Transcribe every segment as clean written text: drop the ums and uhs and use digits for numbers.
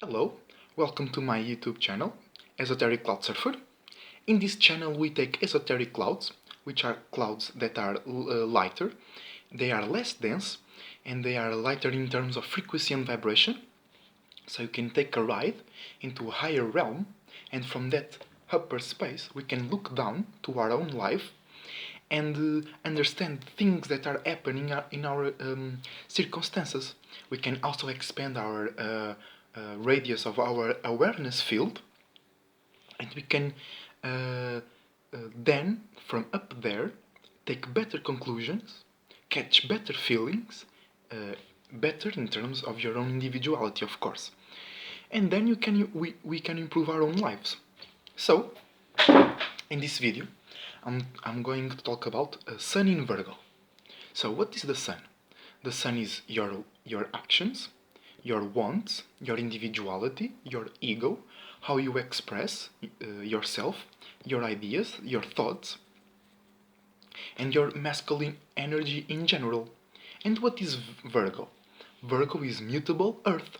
Hello, welcome to my YouTube channel, Esoteric Cloud Surfer. In this channel we take esoteric clouds, which are clouds that are lighter, they are less dense, and they are lighter in terms of frequency and vibration, so you can take a ride into a higher realm, and from that upper space we can look down to our own life and understand things that are happening in our circumstances. We can also expand our radius of our awareness field, and we can uh, then, from up there, take better conclusions, catch better feelings, better in terms of your own individuality, of course. And then we can improve our own lives. So, in this video, I'm going to talk about Sun in Virgo. So, what is the Sun? The Sun is your actions, your wants, your individuality, your ego, how you express yourself, your ideas, your thoughts, and your masculine energy in general. And what is Virgo? Virgo is mutable earth.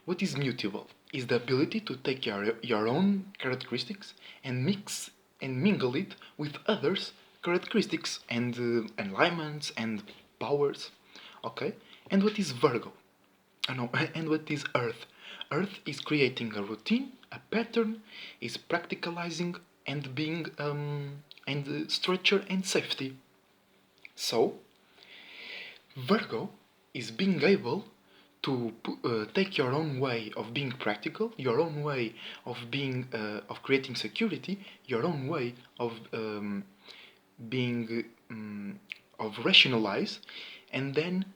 What is mutable? Is the ability to take your own characteristics and mix and mingle it with others' characteristics and alignments and powers. Okay? And what is Virgo? No, and what is Earth? Earth is creating a routine, a pattern, is practicalizing and being and structure and safety. So Virgo is being able to take your own way of being practical, your own way of being of creating security, your own way of being of rationalize, and then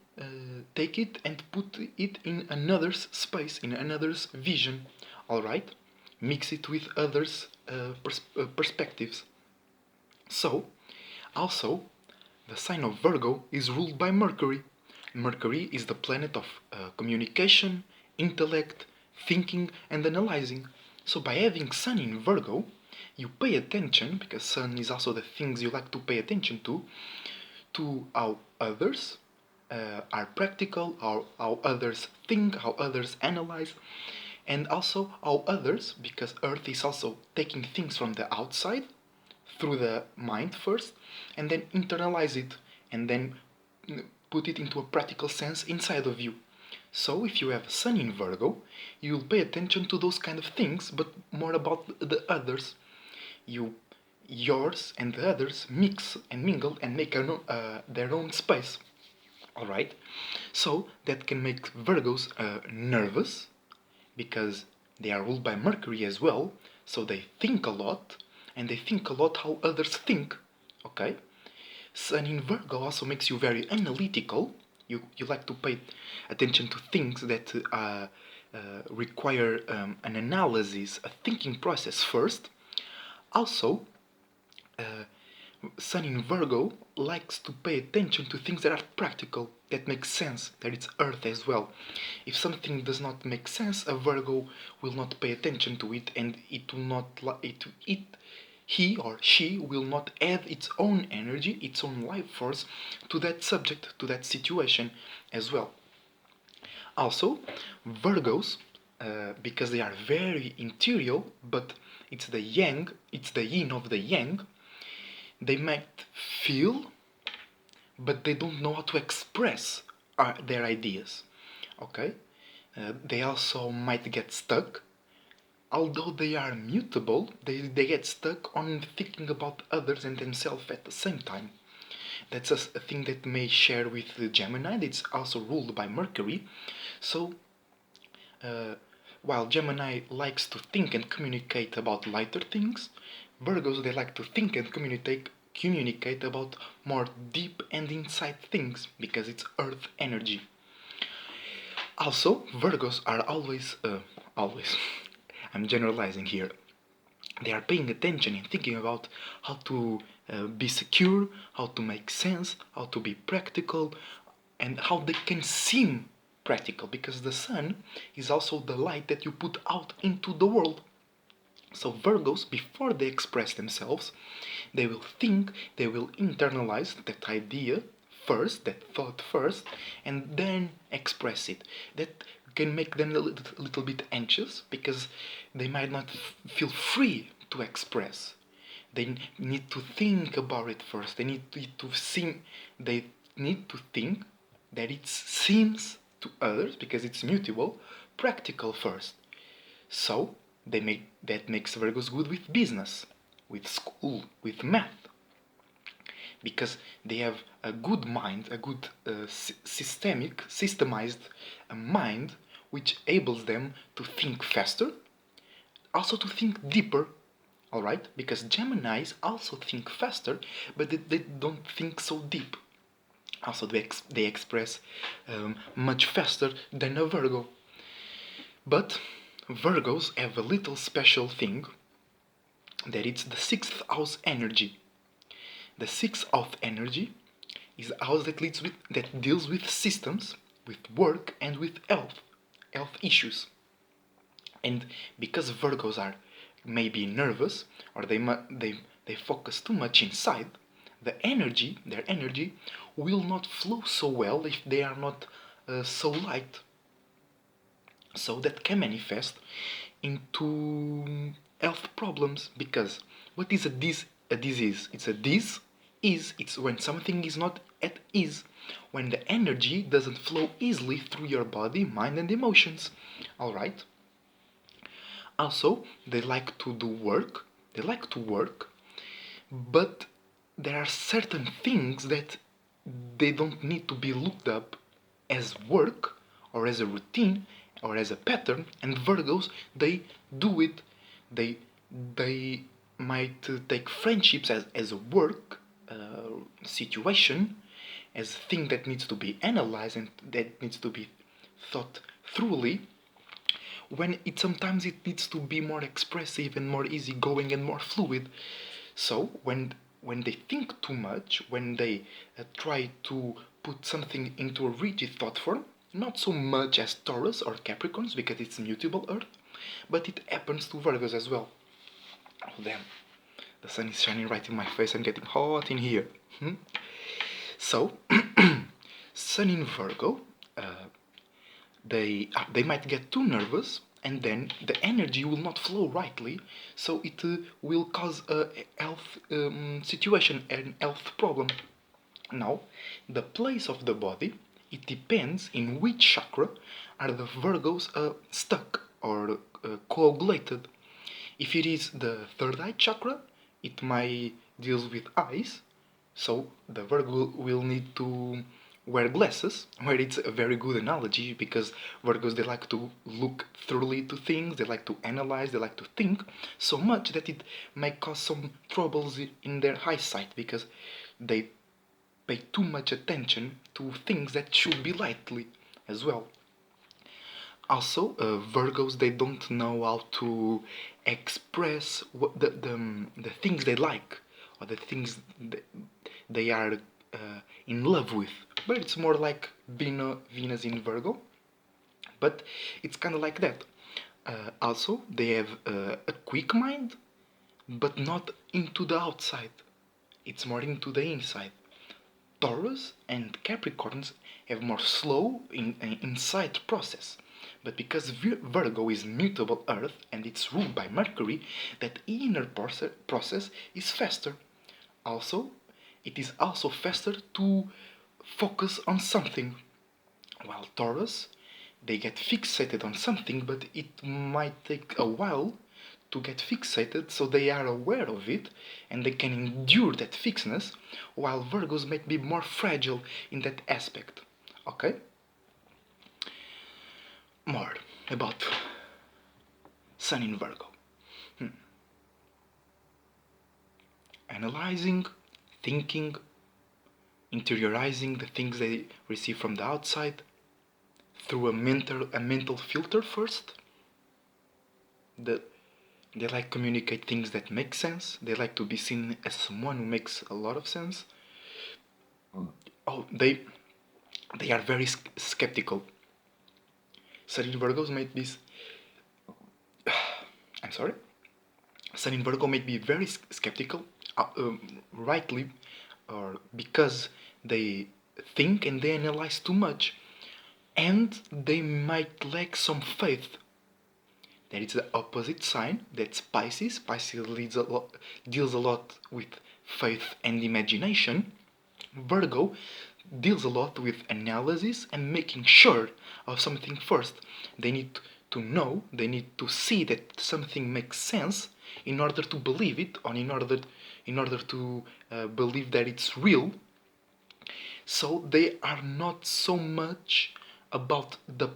take it and put it in another's space, in another's vision. All right, mix it with others' perspectives. So, also, the sign of Virgo is ruled by Mercury. Mercury is the planet of communication, intellect, thinking, and analyzing. So, by having Sun in Virgo, you pay attention, because Sun is also the things you like to pay attention to how others are practical, how others think, how others analyze, and also how others, because Earth is also taking things from the outside through the mind first, and then internalize it, and then put it into a practical sense inside of you. So if you have Sun in Virgo, you'll pay attention to those kind of things, but more about the others. Yours and the others mix and mingle and make their own space. All right, so that can make Virgos nervous, because they are ruled by Mercury as well, so they think a lot, and they think a lot how others think. Okay? Sun in Virgo also makes you very analytical. You like to pay attention to things that require an analysis, a thinking process first. Also, uh, Sun in Virgo likes to pay attention to things that are practical, that make sense, that it's Earth as well. If something does not make sense, a Virgo will not pay attention to it, and it will not he or she will not add its own energy, its own life force to that subject, to that situation as well. Also, Virgos, because they are very interior, but it's the yang, it's the yin of the yang, they might feel, but they don't know how to express their ideas. Okay? They also might get stuck. Although they are mutable, they get stuck on thinking about others and themselves at the same time. That's a thing that may share with the Gemini. It's also ruled by Mercury. So, uh, while Gemini likes to think and communicate about lighter things, Virgos, they like to think and communicate about more deep and inside things, because it's earth energy. Also, Virgos are always, I'm generalizing here, they are paying attention and thinking about how to be secure, how to make sense, how to be practical, and how they can seem practical, because the sun is also the light that you put out into the world. So Virgos, before they express themselves, they will think, they will internalize that idea first, that thought first, and then express it. That can make them a little bit anxious because they might not feel free to express. They need to think about it first. They need to think that it seems to others, because it's mutable, practical first. So that makes Virgos good with business, with school, with math, because they have a good mind, a good systemized mind, which enables them to think faster, also to think deeper. All right, because Geminis also think faster, but they don't think so deep. Also, they express much faster than a Virgo. But Virgos have a little special thing, that it's the sixth house energy. The sixth house energy is a house that deals with systems, with work, and with health issues. And because Virgos are maybe nervous, or they focus too much inside, their energy will not flow so well if they are not so light. So that can manifest into health problems, because what is a disease? It's when something is not at ease, when the energy doesn't flow easily through your body, mind, and emotions. All right. Also, they like to do work. They like to work, but there are certain things that they don't need to be looked up as work, or as a routine, or as a pattern. And Virgos, they do it. They might take friendships as a work situation, as a thing that needs to be analyzed and that needs to be thought thoroughly, when sometimes it needs to be more expressive and more easygoing and more fluid. So when they think too much, when they try to put something into a rigid thought form, not so much as Taurus or Capricorns because it's mutable Earth, but it happens to Virgos as well. Oh damn, the sun is shining right in my face and getting hot in here. So, Sun in Virgo, they might get too nervous, and then the energy will not flow rightly, so it will cause a health situation, an health problem. Now, the place of the body, it depends in which chakra are the Virgos stuck or coagulated. If it is the third eye chakra, it might deals with eyes, so the Virgo will need to wear glasses, where it's a very good analogy, because Virgos, they like to look thoroughly to things, they like to analyze, they like to think so much that it may cause some troubles in their eyesight, because they pay too much attention to things that should be lightly as well. Also, Virgos, they don't know how to express what the things they like, or the things they are in love with. But it's more like Venus in Virgo. But it's kind of like that. Also, they have a quick mind, but not into the outside. It's more into the inside. Taurus and Capricorns have more slow inside process. But because Virgo is mutable Earth and it's ruled by Mercury, that inner process is faster. Also, it is also faster to focus on something. While Taurus, they get fixated on something, but it might take a while to get fixated, so they are aware of it and they can endure that fixedness, while Virgos might be more fragile in that aspect. Okay? More about Sun in Virgo. Analyzing, thinking, interiorizing the things they receive from the outside through a mental filter first. They like communicate things that make sense. They like to be seen as someone who makes a lot of sense. Oh, they are very skeptical. Sun in Virgos might be. I'm sorry. Sun in Virgo might be very skeptical, rightly, or because they think and they analyze too much. and they might lack some faith. There is the opposite sign, that's Pisces. Pisces deals a lot with faith and imagination. Virgo deals a lot with analysis and making sure of something first. They need to know, they need to see that something makes sense in order to believe it, or in order to believe that it's real. So they are not so much about the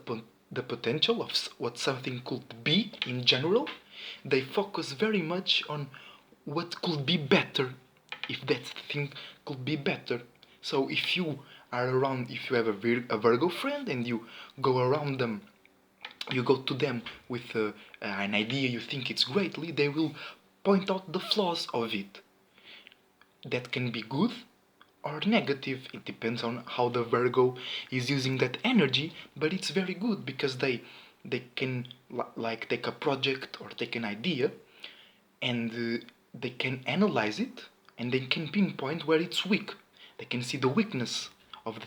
potential of what something could be in general. They focus very much on what could be better, if that thing could be better. So if you if you have a Virgo friend and you go around them, you go to them with an idea you think it's greatly, they will point out the flaws of it. That can be good or negative. It depends on how the Virgo is using that energy, but it's very good because they can like take a project or take an idea, and they can analyze it, and they can pinpoint where it's weak. They can see the weakness of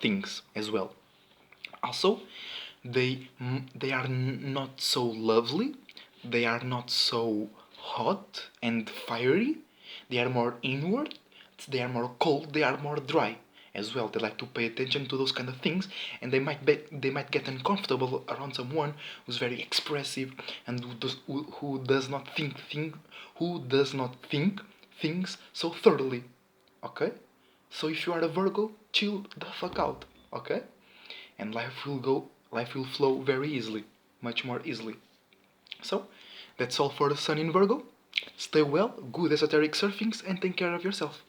things as well. Also, they are not so lovely. They are not so hot and fiery. They are more inward. They are more cold. They are more dry as well. They like to pay attention to those kind of things, and they might get uncomfortable around someone who's very expressive and who does not think things so thoroughly. Okay, so if you are a Virgo, chill the fuck out. Okay, and life will flow very easily, much more easily. So that's all for the sun in Virgo. Stay well, good esoteric surfings, and take care of yourself.